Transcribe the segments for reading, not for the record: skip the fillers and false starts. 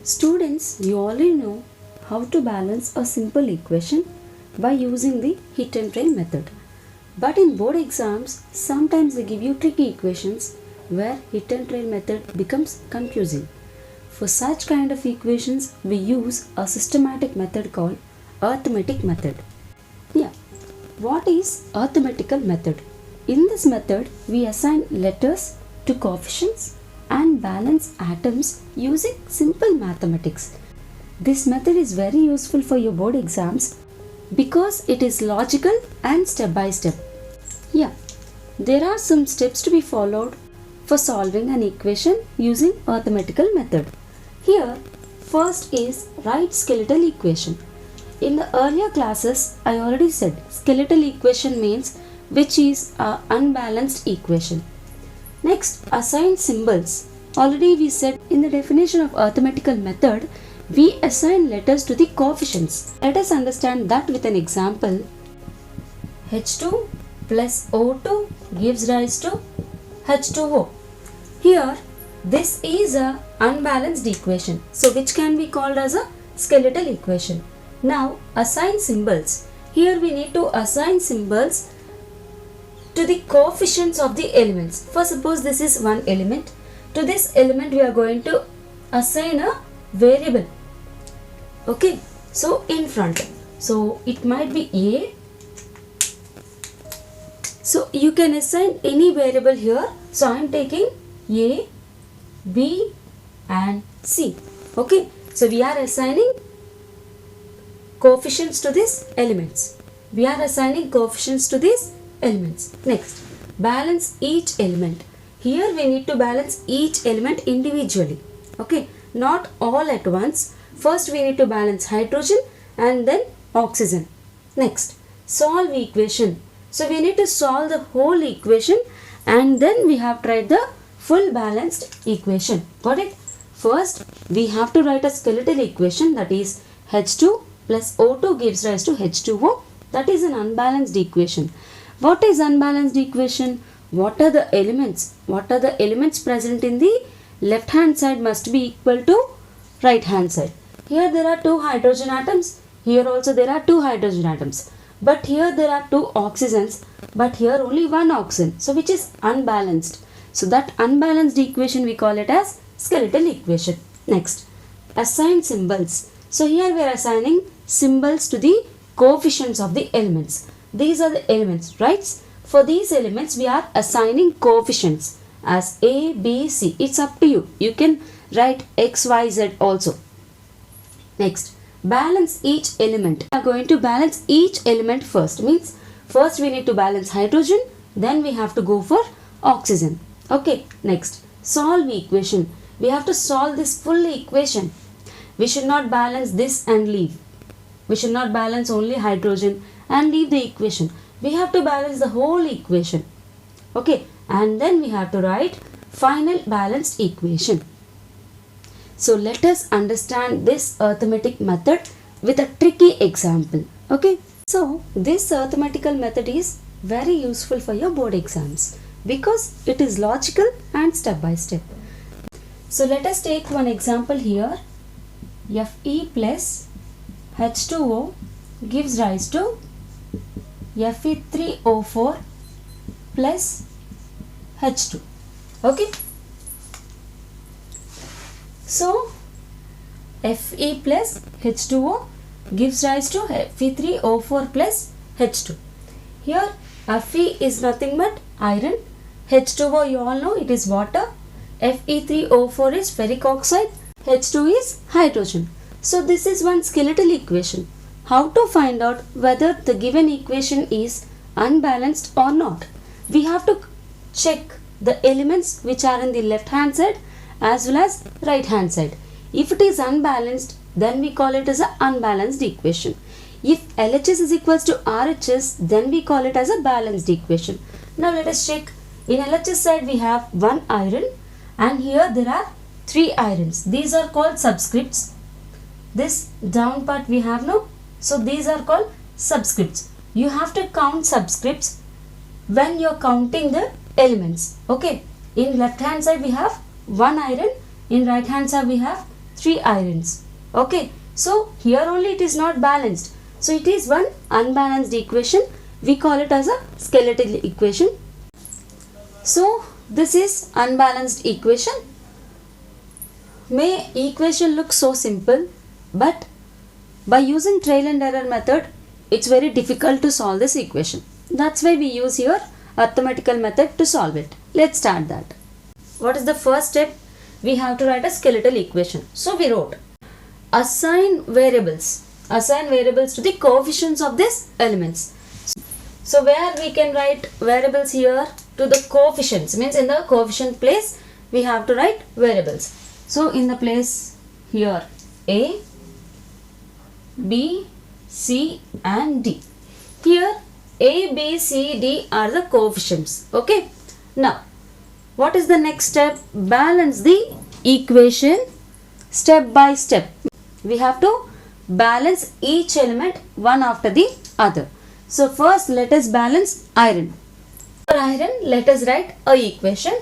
Students, you already know how to balance a simple equation by using the hit and trail method. But in board exams, sometimes they give you tricky equations where hit and trail method becomes confusing. For such kind of equations, we use a systematic method called arithmetic method. Yeah, what is arithmetical method? In this method, we assign letters to coefficients and balance atoms using simple mathematics. This method is very useful for your board exams because it is logical and step by step. Yeah, there are some steps to be followed for solving an equation using arithmetical method. Here, first is write skeletal equation. In the earlier classes, I already said skeletal equation means which is an unbalanced equation. Next, assign symbols. Already we said in the definition of arithmetical method, we assign letters to the coefficients. Let us understand that with an example. H2 plus O2 gives rise to H2O. Here, this is a unbalanced equation. So, which can be called as a skeletal equation. Now, assign symbols. Here we need to assign symbols to the coefficients of the elements. For suppose this is one element. To this element we are going to assign a variable. Okay. So in front. So it might be A. So you can assign any variable here. So I am taking A, B and C. Okay. So we are assigning coefficients to these elements. We are assigning coefficients to these elements. Next, balance each element. Here we need to balance each element individually. Okay, not all at once. First we need to balance hydrogen and then oxygen. Next, solve equation. So we need to solve the whole equation and then we have to write the full balanced equation. Got it? First we have to write a skeletal equation, that is H2 plus O2 gives rise to H2O. That is an unbalanced equation. What is unbalanced equation? What are the elements? What are the elements present in the left hand side must be equal to right hand side. Here there are two hydrogen atoms. Here also there are two hydrogen atoms. But here there are two oxygens. But here only one oxygen. So which is unbalanced. So that unbalanced equation we call it as skeletal equation. Next, assign symbols. So here we are assigning symbols to the coefficients of the elements. These are the elements, right? For these elements, we are assigning coefficients as A, B, C. It's up to you. You can write X, Y, Z also. Next, balance each element. We are going to balance each element first. Means, first we need to balance hydrogen. Then we have to go for oxygen. Okay. Next, solve equation. We have to solve this full equation. We should not balance this and leave. We should not balance only hydrogen and leave the equation. We have to balance the whole equation. Okay. And then we have to write final balanced equation. So let us understand this arithmetic method with a tricky example. Okay. So this arithmetical method is very useful for your board exams because it is logical and step by step. So let us take one example here. Fe plus H2O gives rise to Fe3O4 plus H2. Okay. So Fe plus H2O gives rise to Fe3O4 plus H2. Here Fe is nothing but iron. H2O you all know it is water. Fe3O4 is ferric oxide. H2 is hydrogen. So this is one skeletal equation. How to find out whether the given equation is unbalanced or not? We have to check the elements which are in the left hand side as well as right hand side. If it is unbalanced, then we call it as an unbalanced equation. If LHS is equals to RHS, then we call it as a balanced equation. Now let us check. In LHS side we have one iron and here there are 3 irons. These are called subscripts. This down part we have no. So these are called subscripts. You have to count subscripts when you are counting the elements. Okay. In left hand side we have 1 iron. In right hand side we have 3 irons. Okay. So here only it is not balanced. So it is one unbalanced equation. We call it as a skeletal equation. So this is unbalanced equation. May equation look so simple, but by using trial and error method, it's very difficult to solve this equation. That's why we use here arithmetical method to solve it. Let's start that. What is the first step? We have to write a skeletal equation. So we wrote assign variables to the coefficients of these elements. So where we can write variables here to the coefficients, means in the coefficient place we have to write variables. So in the place here A, B, C and D. Here A, B, C, D are the coefficients. Okay. Now what is the next step? Balance the equation step by step. We have to balance each element one after the other. So first let us balance iron. For iron, let us write a equation.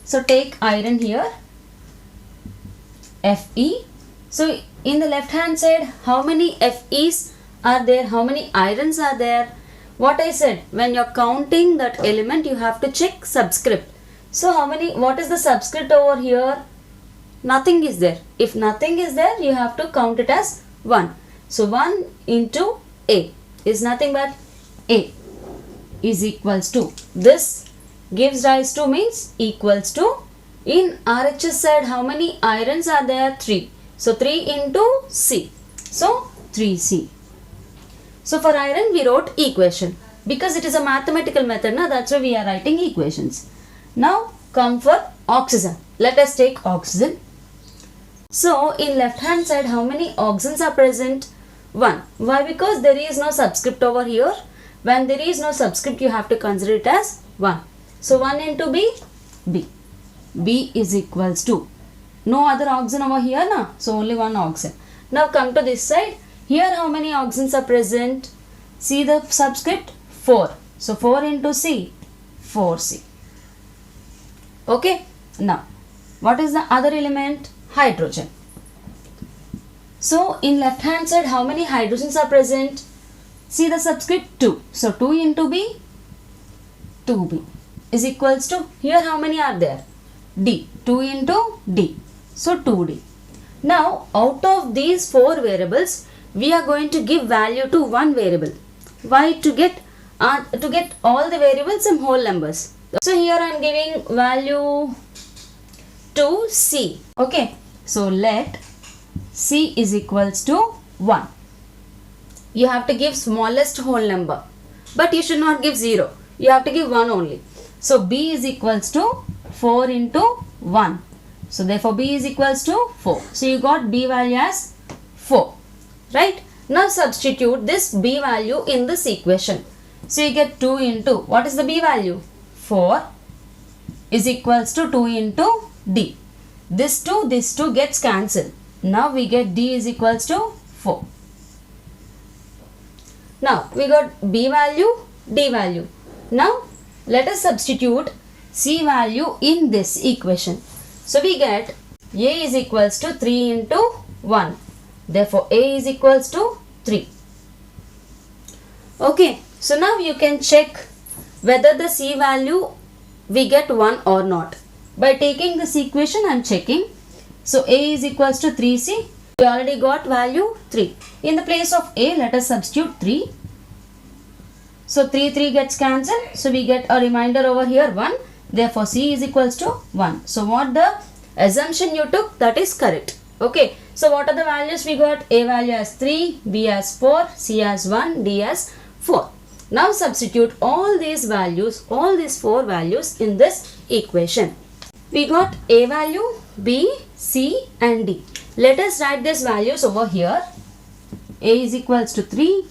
So take iron here, Fe. So in the left hand side, how many Fe's are there? How many irons are there? What I said, when you're counting that element, you have to check subscript. So what is the subscript over here? Nothing is there. If nothing is there, you have to count it as 1. So 1 into A is nothing but A is equals to. This gives rise to means equals to. In RHS side, how many irons are there? 3. So 3 into C. So 3C. So for iron we wrote equation. Because it is a mathematical method, that's why we are writing equations. Now come for oxygen. Let us take oxygen. So in left hand side, how many oxygens are present? 1. Why? Because there is no subscript over here. When there is no subscript, you have to consider it as 1. So 1 into B, B. B is equals to. No other oxygen over here, na? So only one oxygen. Now come to this side. Here how many oxygens are present? See the subscript? 4. So 4 into C, 4C. Okay. Now, what is the other element? Hydrogen. So in left hand side, how many hydrogens are present? See the subscript 2. So 2 into B, 2B is equals to, here how many are there? D. 2 into D. So 2D. Now out of these 4 variables, we are going to give value to one variable. Why? To get all the variables and whole numbers. So here I am giving value to C. Okay. So let C is equals to 1. You have to give smallest whole number. But you should not give 0. You have to give 1 only. So B is equals to 4 into 1. So therefore B is equals to 4. So you got B value as 4. Right? Now substitute this B value in this equation. So you get 2 into, what is the B value? 4 is equals to 2 into D. This 2 gets cancelled. Now we get D is equals to 4. Now we got B value, D value. Now let us substitute C value in this equation. So we get A is equals to 3 into 1. Therefore A is equals to 3. Okay. So now you can check whether the C value we get 1 or not. By taking this equation I am checking. So A is equals to 3C. We already got value 3. In the place of A, let us substitute 3. So 3 gets cancelled. So we get a remainder over here 1. Therefore C is equals to 1. So what the assumption you took, that is correct. Okay. So what are the values we got? A value as 3, B as 4, C as 1, D as 4. Now substitute all these values, all these 4 values in this equation. We got A value, B, C and D. Let us write these values over here. A is equals to 3,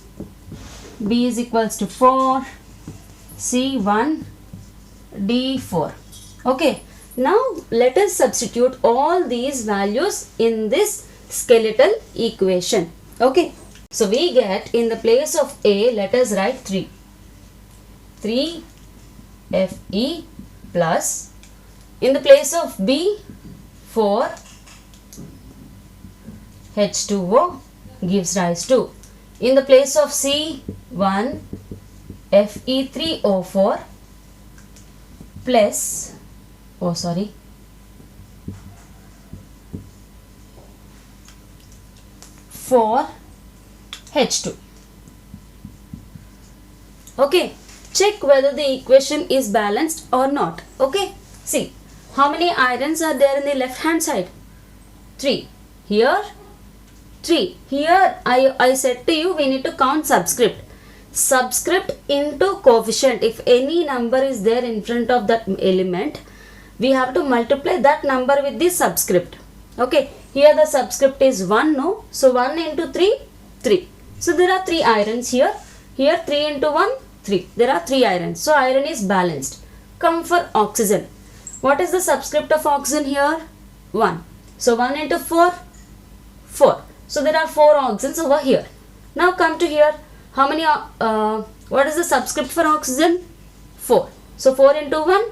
B is equals to 4, C 1, D 4. Okay. Now let us substitute all these values in this skeletal equation. Okay. So we get, in the place of A, let us write 3. 3 Fe plus, in the place of B, 4 H2O gives rise to, in the place of C, 1 Fe3O4 plus, 4 H2. Okay, check whether the equation is balanced or not. Okay, see, how many irons are there in the left hand side? 3. Here, 3. Here I said to you we need to count subscript. Subscript into coefficient. If any number is there in front of that element, we have to multiply that number with the subscript. Okay, here the subscript is 1, no? So 1 into 3, 3. So there are 3 irons here. Here 3 into 1, 3. There are 3 irons. So iron is balanced. Come for oxygen. What is the subscript of oxygen here? 1. So 1 into 4, 4. So there are 4 oxygens over here. Now come to here. How many, what is the subscript for oxygen? 4. So 4 into 1,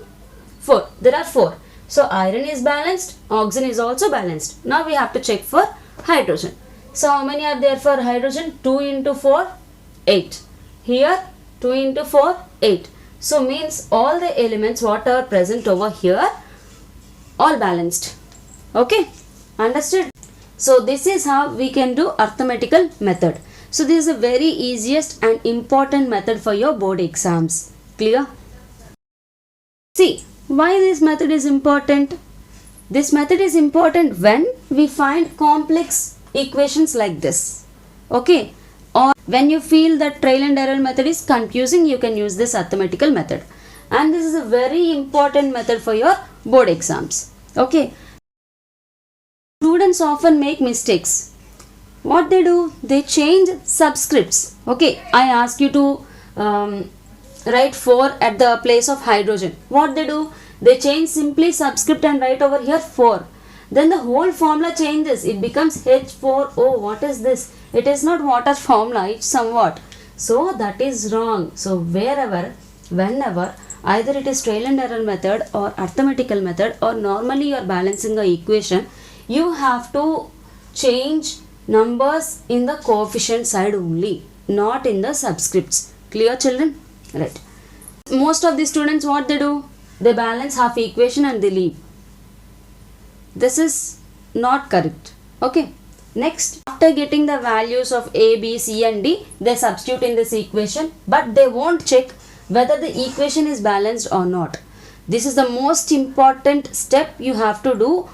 4. There are 4. So iron is balanced, oxygen is also balanced. Now we have to check for hydrogen. So how many are there for hydrogen? 2 into 4, 8. Here 2 into 4, 8. So means all the elements what are present over here, all balanced. Okay, understood? So this is how we can do arithmetical method. So this is a very easiest and important method for your board exams. Clear? See, why this method is important? This method is important when we find complex equations like this. Okay? Or when you feel that trial and error method is confusing, you can use this arithmetical method. And this is a very important method for your board exams. Okay? Students often make mistakes. What they do? They change subscripts. Okay, I ask you to write 4 at the place of hydrogen. What they do? They change simply subscript and write over here 4. Then the whole formula changes. It becomes H4O. What is this? It is not water formula. It's somewhat. So that is wrong. So wherever, whenever, either it is trial and error method or arithmetical method or normally you are balancing the equation, you have to change numbers in the coefficient side only, not in the subscripts. Clear, children? Right. Most of the students, what they do? They balance half equation and they leave. This is not correct. Okay. Next, after getting the values of A, B, C and D, they substitute in this equation, but they won't check whether the equation is balanced or not. This is the most important step you have to do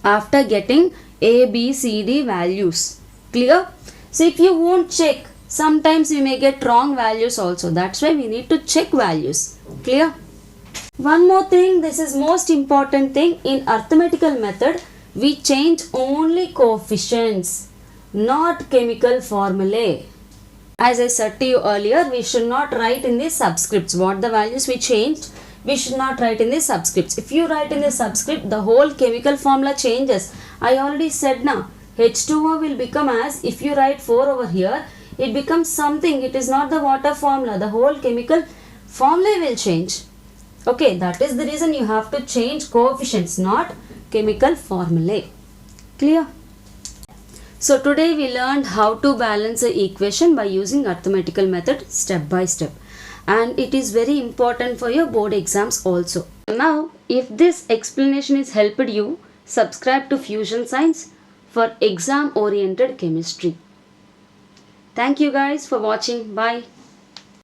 after getting A, B, C, D values. Clear? So if you won't check, sometimes we may get wrong values also. That's why we need to check values. Clear? One more thing, this is most important thing. In arithmetical method, we change only coefficients, not chemical formulae. As I said to you earlier, we should not write in the subscripts. What the values we changed, we should not write in the subscripts. If you write in the subscript, the whole chemical formula changes. I already said now, H2O will become as, if you write 4 over here, it becomes something. It is not the water formula. The whole chemical formula will change. Okay, that is the reason you have to change coefficients, not chemical formulae. Clear? So today we learned how to balance an equation by using arithmetical method step by step. And it is very important for your board exams also. Now, if this explanation has helped you, subscribe to Fusion Science for exam oriented chemistry. Thank you guys for watching. Bye.